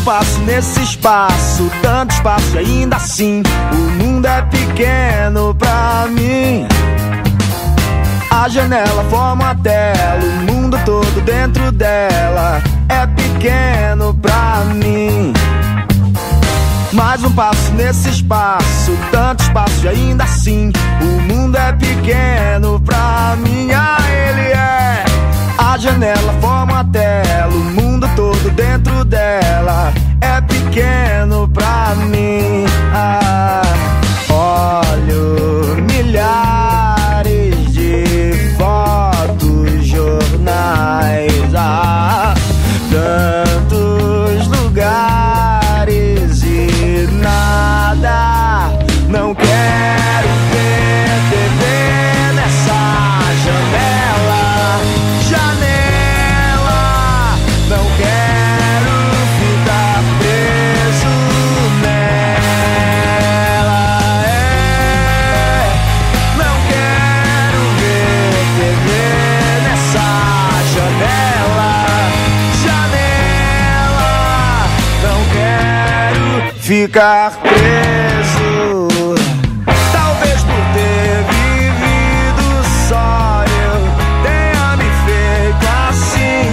passo nesse espaço, tanto espaço e ainda assim o mundo é pequeno pra mim. A janela forma a tela, o mundo todo dentro dela é pequeno pra mim. Mais um passo nesse espaço, tanto espaço e ainda assim o mundo é pequeno pra mim. Ah, ele é. A janela forma a tela, o mundo todo dentro dela é pequeno pra mim. Ah, olho milhares de fotos, jornais, tantos lugares e nada. Não quero ver TV nessa janela. Não quero ficar preso nela. Não quero ver TV nessa janela. Não quero ficar preso. Talvez por ter vivido só eu tenha me feito assim.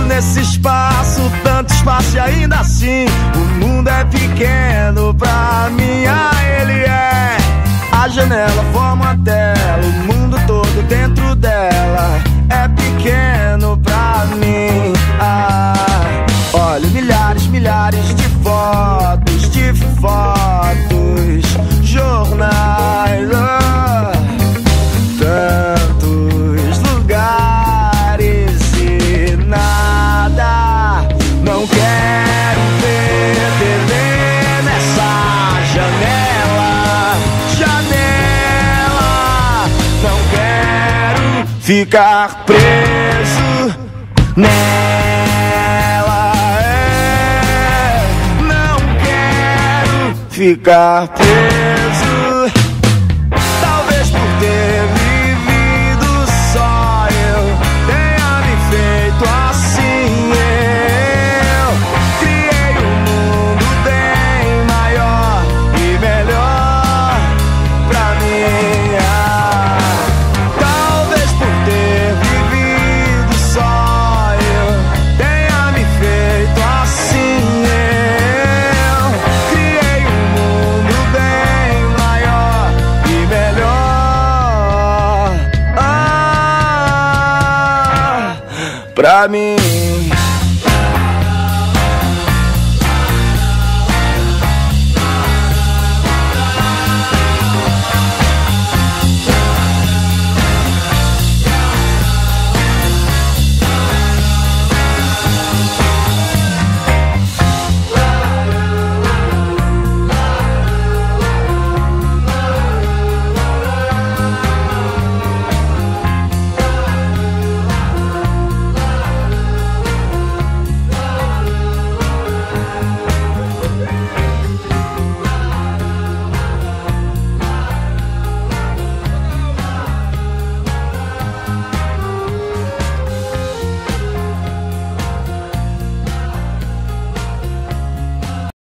Nesse espaço, tanto espaço e ainda assim o mundo é pequeno pra mim. Ah, ele é. A janela forma a tela, o mundo todo dentro dela é pequeno pra mim. Ah, olha, milhares de fotos, jornais, tantos lugares e nada. Não quero ver TV nessa janela. Não quero ficar preso nela. Não quero ficar preso. Talvez por ter vivido só eu tenha me feito assim. Eu criei um mundo bem maior e melhor pra mim. Talvez por ter vivido só eu tenha me feito assim. Eu criei um mundo bem maior e melhor pra mim.